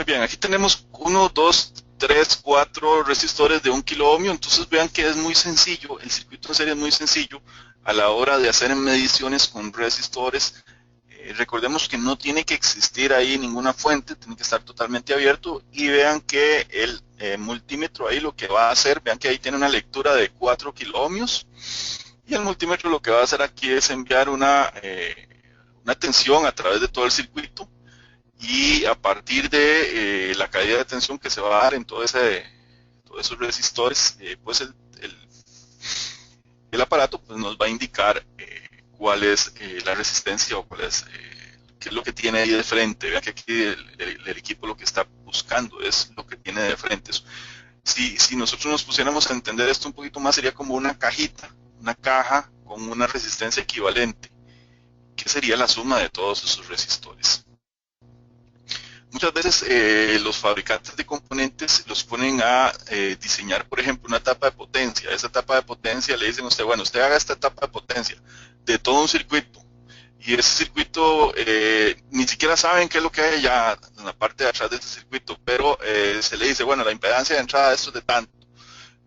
bien, aquí tenemos 1, 2, 3, 4 resistores de 1 kilo ohmio. Entonces vean que es muy sencillo, el circuito en serie es muy sencillo a la hora de hacer mediciones con resistores. Recordemos que no tiene que existir ahí ninguna fuente, tiene que estar totalmente abierto. Y vean que el multímetro ahí lo que va a hacer, vean que ahí tiene una lectura de 4 kiloohmios. Y el multímetro lo que va a hacer aquí es enviar una tensión a través de todo el circuito. Y a partir de la caída de tensión que se va a dar en todos esos resistores, pues el aparato pues nos va a indicar cuál es la resistencia o qué es lo que tiene ahí de frente. Vean que aquí el equipo lo que está buscando es lo que tiene de frente. Si nosotros nos pusiéramos a entender esto un poquito más, sería como una cajita, una caja con una resistencia equivalente, que sería la suma de todos esos resistores. Muchas veces los fabricantes de componentes los ponen a diseñar, por ejemplo, una etapa de potencia. Esa etapa de potencia le dicen a usted, bueno, usted haga esta etapa de potencia de todo un circuito. Y ese circuito ni siquiera saben qué es lo que hay ya en la parte de atrás de ese circuito, pero se le dice, bueno, la impedancia de entrada de esto es de tanto.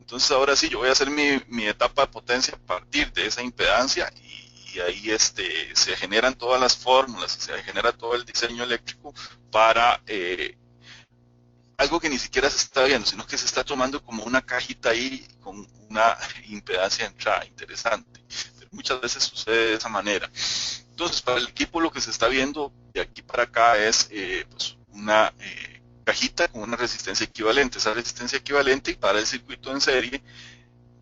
Entonces ahora sí, yo voy a hacer mi etapa de potencia a partir de esa impedancia y ahí se generan todas las fórmulas, se genera todo el diseño eléctrico para algo que ni siquiera se está viendo, sino que se está tomando como una cajita ahí con una impedancia de entrada interesante. Pero muchas veces sucede de esa manera. Entonces, para el equipo lo que se está viendo de aquí para acá es pues una cajita con una resistencia equivalente. Esa resistencia equivalente para el circuito en serie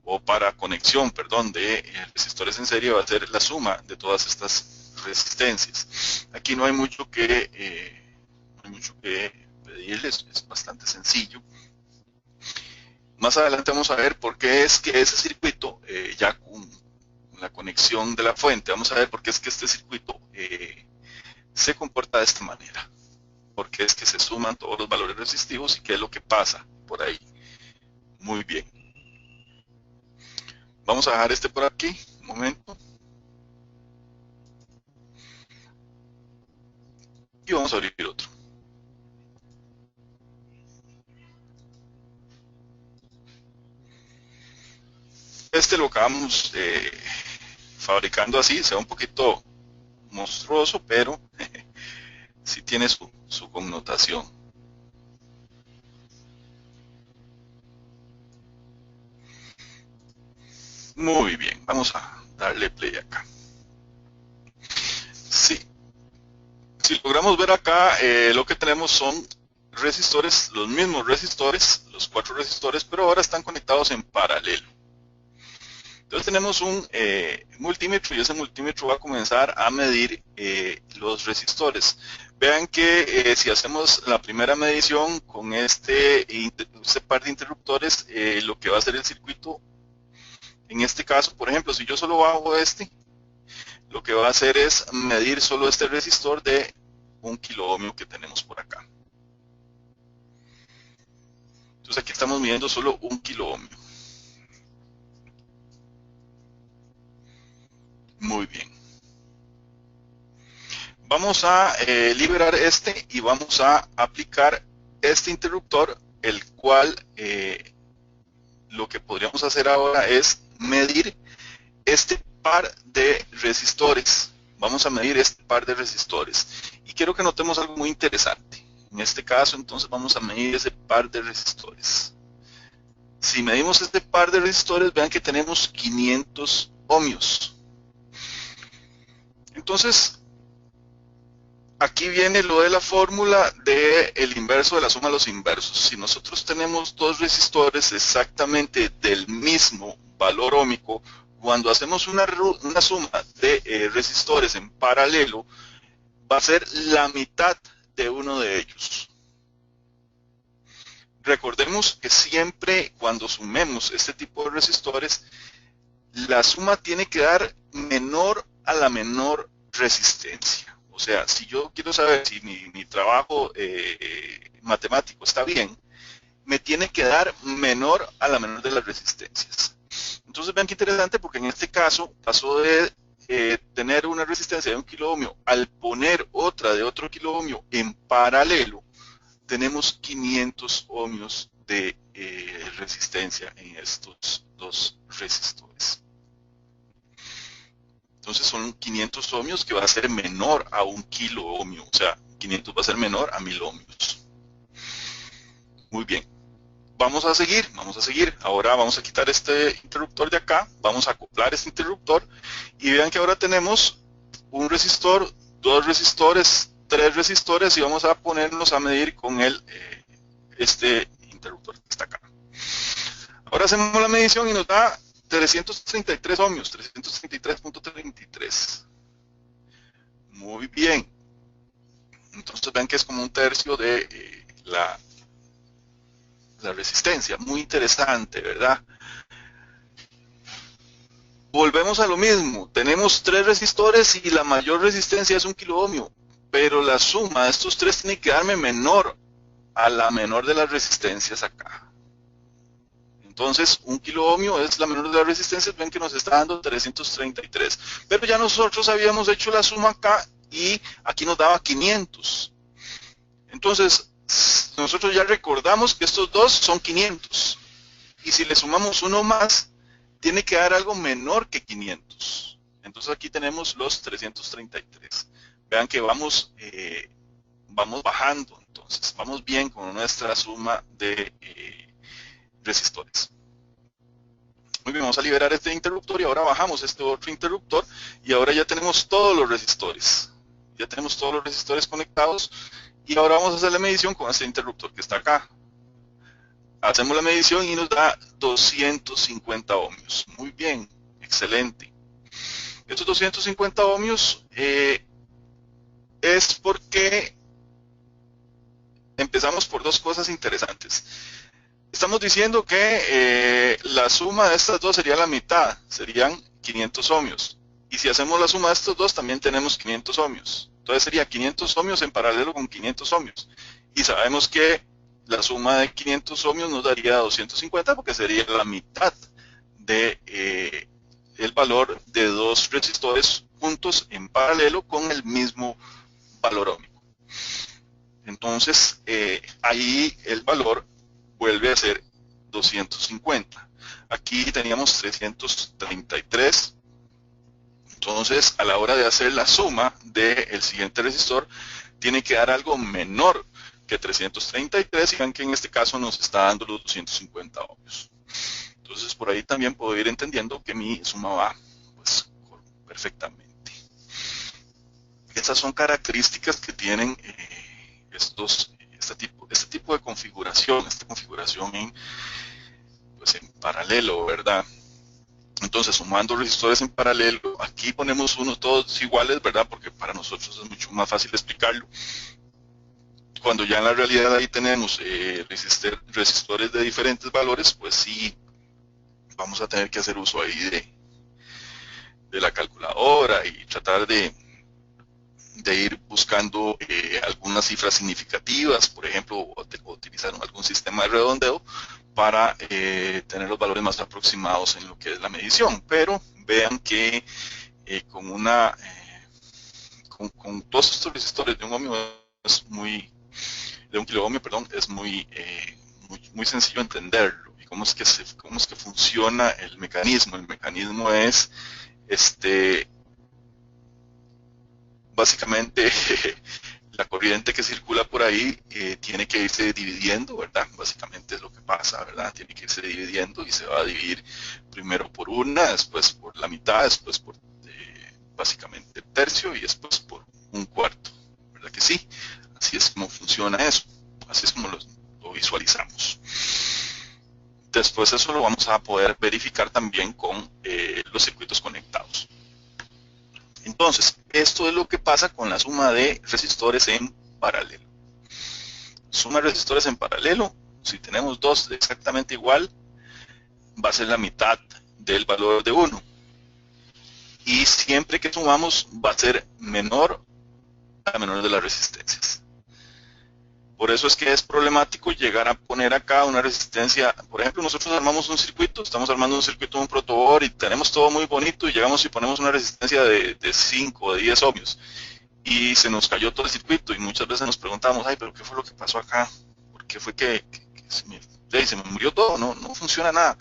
o para conexión, perdón, de resistores en serie va a ser la suma de todas estas resistencias. Aquí no hay mucho que pedirles, es bastante sencillo. Más adelante vamos a ver por qué es que ese circuito, ya con la conexión de la fuente, vamos a ver por qué es que este circuito se comporta de esta manera. Por qué es que se suman todos los valores resistivos y qué es lo que pasa por ahí. Muy bien. Vamos a dejar este por aquí, un momento. Y vamos a abrir otro. Este lo acabamos fabricando así, se ve un poquito monstruoso, pero sí tiene su connotación. Muy bien, vamos a darle play acá. Sí, si logramos ver acá, lo que tenemos son resistores, los mismos resistores, los 4 resistores, pero ahora están conectados en paralelo. Entonces tenemos un multímetro y ese multímetro va a comenzar a medir los resistores. Vean que si hacemos la primera medición con este par de interruptores, lo que va a hacer el circuito, en este caso, por ejemplo, si yo solo bajo lo que va a hacer es medir solo este resistor de 1 kiloohmio que tenemos por acá. Entonces aquí estamos midiendo solo 1 kiloohmio. Muy bien. Vamos a liberar y vamos a aplicar este interruptor, el cual lo que podríamos hacer ahora es medir este par de resistores. Vamos a medir este par de resistores. Y quiero que notemos algo muy interesante. En este caso, entonces, vamos a medir ese par de resistores. Si medimos este par de resistores, vean que tenemos 500 ohmios. Entonces, aquí viene lo de la fórmula del inverso de la suma de los inversos. Si nosotros tenemos dos resistores exactamente del mismo valor óhmico, cuando hacemos una suma de resistores en paralelo, va a ser la mitad de uno de ellos. Recordemos que siempre cuando sumemos este tipo de resistores, la suma tiene que dar menor a la menor resistencia. O sea, si yo quiero saber si mi trabajo matemático está bien, me tiene que dar menor a la menor de las resistencias. Entonces vean qué interesante, porque en este caso pasó de tener una resistencia de 1 kiloohmio al poner otra de otro kiloohmio en paralelo, tenemos 500 ohmios de resistencia en estos dos resistores. Entonces son 500 ohmios que va a ser menor a 1 kilo ohmio, o sea, 500 va a ser menor a 1000 ohmios. Muy bien. Vamos a seguir. Ahora vamos a quitar este interruptor de acá, vamos a acoplar este interruptor y vean que ahora tenemos un resistor, 2 resistores, 3 resistores y vamos a ponernos a medir con este interruptor que está acá. Ahora hacemos la medición y nos da 333 ohmios, 333.33. Muy bien. Entonces vean que es como un tercio de la resistencia. Muy interesante, ¿verdad? Volvemos a lo mismo. Tenemos 3 resistores y la mayor resistencia es 1 kilo ohmio. Pero la suma de estos 3 tiene que darme menor a la menor de las resistencias acá. Entonces, 1 kilo ohmio es la menor de las resistencias, ven que nos está dando 333. Pero ya nosotros habíamos hecho la suma acá y aquí nos daba 500. Entonces, nosotros ya recordamos que estos dos son 500. Y si le sumamos uno más, tiene que dar algo menor que 500. Entonces aquí tenemos los 333. Vean que vamos bajando, entonces vamos bien con nuestra suma de resistores. Muy bien, vamos a liberar este interruptor y ahora bajamos este otro interruptor y ahora ya tenemos todos los resistores. Ya tenemos todos los resistores conectados y ahora vamos a hacer la medición con este interruptor que está acá. Hacemos la medición y nos da 250 ohmios. Muy bien, excelente. Estos 250 ohmios es porque empezamos por dos cosas interesantes. Estamos diciendo que la suma de estas dos sería la mitad, serían 500 ohmios. Y si hacemos la suma de estos dos, también tenemos 500 ohmios. Entonces sería 500 ohmios en paralelo con 500 ohmios. Y sabemos que la suma de 500 ohmios nos daría 250 porque sería la mitad de el valor de dos resistores juntos en paralelo con el mismo valor ohmico. Entonces ahí el valor vuelve a ser 250. Aquí teníamos 333. Entonces, a la hora de hacer la suma del siguiente resistor, tiene que dar algo menor que 333. Y vean que en este caso nos está dando los 250 ohmios. Entonces, por ahí también puedo ir entendiendo que mi suma va pues, perfectamente. Estas son características que tienen este tipo de configuración, esta configuración en paralelo, ¿verdad? Entonces, sumando resistores en paralelo, aquí ponemos unos todos iguales, ¿verdad? Porque para nosotros es mucho más fácil explicarlo. Cuando ya en la realidad ahí tenemos resistores de diferentes valores, pues sí, vamos a tener que hacer uso ahí de la calculadora y tratar de ir buscando algunas cifras significativas, por ejemplo, o utilizar algún sistema de redondeo para tener los valores más aproximados en lo que es la medición. Pero vean que con todos estos resistores de un ohmio de un kilo ohmio, perdón, es muy sencillo entenderlo. ¿Y cómo es que funciona el mecanismo? El mecanismo es básicamente la corriente que circula por ahí tiene que irse dividiendo, ¿verdad? Básicamente es lo que pasa, ¿verdad? Tiene que irse dividiendo y se va a dividir primero por una, después por la mitad, después por básicamente el tercio y después por un cuarto, ¿verdad que sí? Así es como funciona eso, así es como lo visualizamos. Después eso lo vamos a poder verificar también con los circuitos conectados. Entonces, esto es lo que pasa con la suma de resistores en paralelo. Suma de resistores en paralelo, si tenemos dos exactamente igual, va a ser la mitad del valor de uno. Y siempre que sumamos va a ser menor a la menor de las resistencias. Por eso es que es problemático llegar a poner acá una resistencia. Por ejemplo, nosotros armamos un circuito, estamos armando un circuito de un protoboard y tenemos todo muy bonito y llegamos y ponemos una resistencia de 5 o de 10 ohmios. y se nos cayó todo el circuito y muchas veces nos preguntamos, ay, pero ¿qué fue lo que pasó acá? ¿Por qué fue que se me murió todo? No funciona nada.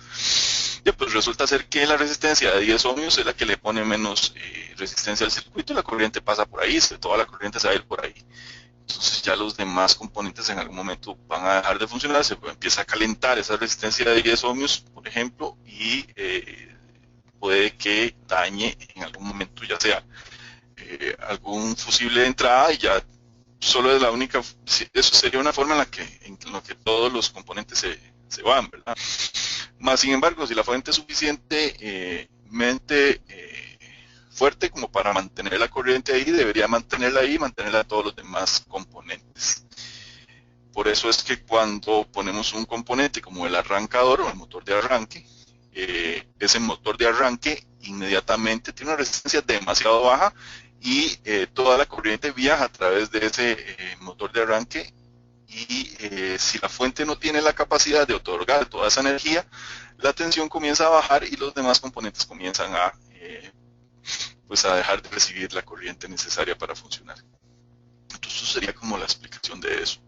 Ya, pues resulta ser que la resistencia de 10 ohmios es la que le pone menos resistencia al circuito y la corriente pasa por ahí, toda la corriente se va a ir por ahí. Entonces ya los demás componentes en algún momento van a dejar de funcionar, se empieza a calentar esa resistencia de 10 ohmios, por ejemplo, y puede que dañe en algún momento, ya sea algún fusible de entrada y ya solo es la única, eso sería una forma en la que todos los componentes se van, ¿verdad? Más sin embargo, si la fuente es suficientemente fuerte como para mantener la corriente ahí, debería mantenerla ahí y mantenerla a todos los demás componentes. Por eso es que cuando ponemos un componente como el arrancador o el motor de arranque, ese motor de arranque inmediatamente tiene una resistencia demasiado baja y toda la corriente viaja a través de ese motor de arranque y si la fuente no tiene la capacidad de otorgar toda esa energía, la tensión comienza a bajar y los demás componentes comienzan pues a dejar de recibir la corriente necesaria para funcionar. Entonces, eso sería como la explicación de eso.